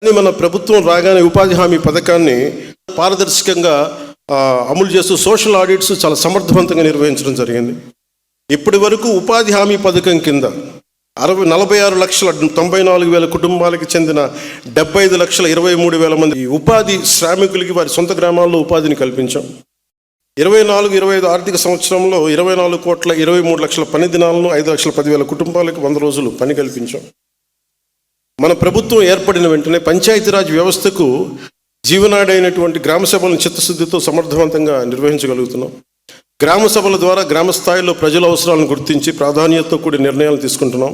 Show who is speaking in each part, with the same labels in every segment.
Speaker 1: మన ప్రభుత్వం రాగానే ఉపాధి హామీ పథకాన్ని పారదర్శకంగా అమలు చేస్తూ సోషల్ ఆడిట్స్ చాలా సమర్థవంతంగా నిర్వహించడం జరిగింది. ఇప్పటి వరకు ఉపాధి హామీ పథకం కింద 46,94,000 కుటుంబాలకు చెందిన 75,23,000 మంది ఉపాధి శ్రామికులకి వారి సొంత గ్రామాల్లో ఉపాధిని కల్పించాం. 24-25 ఆర్థిక సంవత్సరంలో 24,23,00,000 పని దినాలను 5,10,000 కుటుంబాలకు 100 రోజులు పని కల్పించాం. మన ప్రభుత్వం ఏర్పడిన వెంటనే పంచాయతీరాజ్ వ్యవస్థకు జీవనాడైనటువంటి గ్రామ సభలను చిత్తశుద్ధితో సమర్థవంతంగా నిర్వహించగలుగుతున్నాం. గ్రామ సభల ద్వారా గ్రామ స్థాయిలో ప్రజల అవసరాలను గుర్తించి ప్రాధాన్యతతో కూడి నిర్ణయాలు తీసుకుంటున్నాం.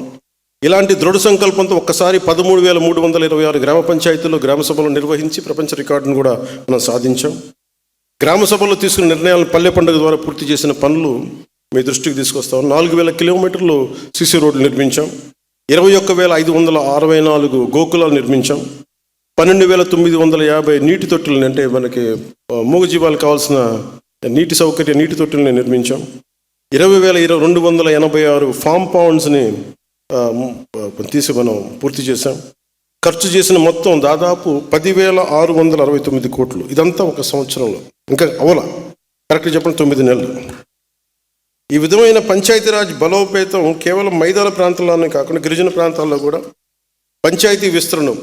Speaker 1: ఇలాంటి దృఢ సంకల్పంతో ఒక్కసారి 13,326 గ్రామ పంచాయతీల్లో గ్రామ సభలు నిర్వహించి ప్రపంచ రికార్డును కూడా మనం సాధించాం. గ్రామ సభల్లో తీసుకున్న నిర్ణయాలను పల్లె పండుగ ద్వారా పూర్తి చేసిన పనులు మీ దృష్టికి తీసుకొస్తాం. 4,000 కిలోమీటర్లు సిసి రోడ్లు నిర్మించాం. 21,564 గోకులాలు నిర్మించాం. 12,950 నీటి తొట్టెలను, అంటే మనకి మూగజీవాలకు కావాల్సిన నీటి తొట్టెలను నిర్మించాం. 20,286 ఫామ్ పౌండ్స్ని మనం పూర్తి చేశాం. ఖర్చు చేసిన మొత్తం దాదాపు 10,669 కోట్లు. ఇదంతా ఒక సంవత్సరంలో, ఇంకా అవలా కరెక్ట్గా చెప్పండి 9 నెలలు. ఈ విధమైన పంచాయతీరాజ్ బలోపేతం కేవలం మైదాన ప్రాంతాల్లోనే కాకుండా గిరిజన ప్రాంతాల్లో కూడా పంచాయతీ విస్తరణం,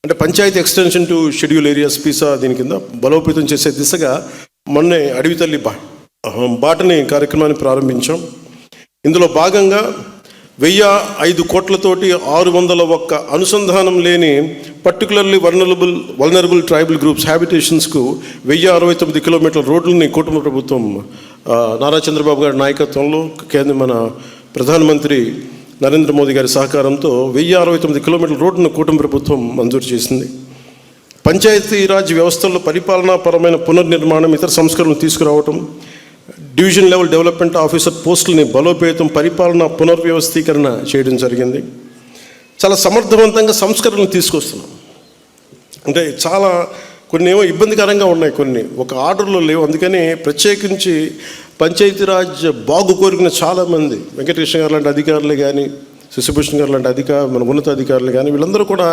Speaker 1: అంటే panchayati extension to schedule areas PESA దీని కింద బలోపేతం చేసే దిశగా మొన్నే అడవి తల్లి బాటని కార్యక్రమాన్ని ప్రారంభించాం. ఇందులో భాగంగా 1,005 కోట్లతోటి 601 అనుసంధానం లేని పర్టికులర్లీ వల్నరబుల్ ట్రైబల్ గ్రూప్స్ హ్యాబిటేషన్స్కు 1,069 కిలోమీటర్ల రోడ్లని కుటుంబ ప్రభుత్వం నారా చంద్రబాబు గారి నాయకత్వంలో మన ప్రధానమంత్రి నరేంద్ర మోదీ గారి సహకారంతో 1,069 కిలోమీటర్ల రోడ్డును కుటుంబ ప్రభుత్వం మంజూరు చేసింది. పంచాయతీరాజ్ వ్యవస్థల్లో పరిపాలనాపరమైన పునర్నిర్మాణం, ఇతర సంస్కరణలు తీసుకురావటం, డివిజన్ లెవెల్ డెవలప్మెంట్ ఆఫీసర్ పోస్టులని బలోపేతం, పరిపాలన పునర్వ్యవస్థీకరణ చేయడం జరిగింది. చాలా సమర్థవంతంగా సంస్కరణలు తీసుకొస్తున్నాం. అంటే చాలా కొన్ని ఏమో ఇబ్బందికరంగా ఉన్నాయి, కొన్ని ఒక ఆర్డర్లో లేవు. అందుకని ప్రత్యేకించి పంచాయతీరాజ్ బాగు కోరుకున్న చాలామంది వెంకటకృష్ణ గారు లాంటి అధికారులు కానీ, శశిభూషణ్ గారు లాంటి మన ఉన్నత అధికారులు కానీ, వీళ్ళందరూ కూడా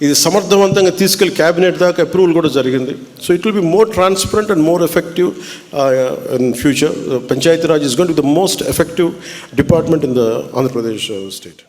Speaker 1: ఇది సమర్థవంతంగా తీసుకెళ్లి క్యాబినెట్ దాకా అప్రూవల్ కూడా జరిగింది. So it will be more transparent and more effective in future. Panchayati Raj is going to be the most effective department in the Andhra Pradesh state.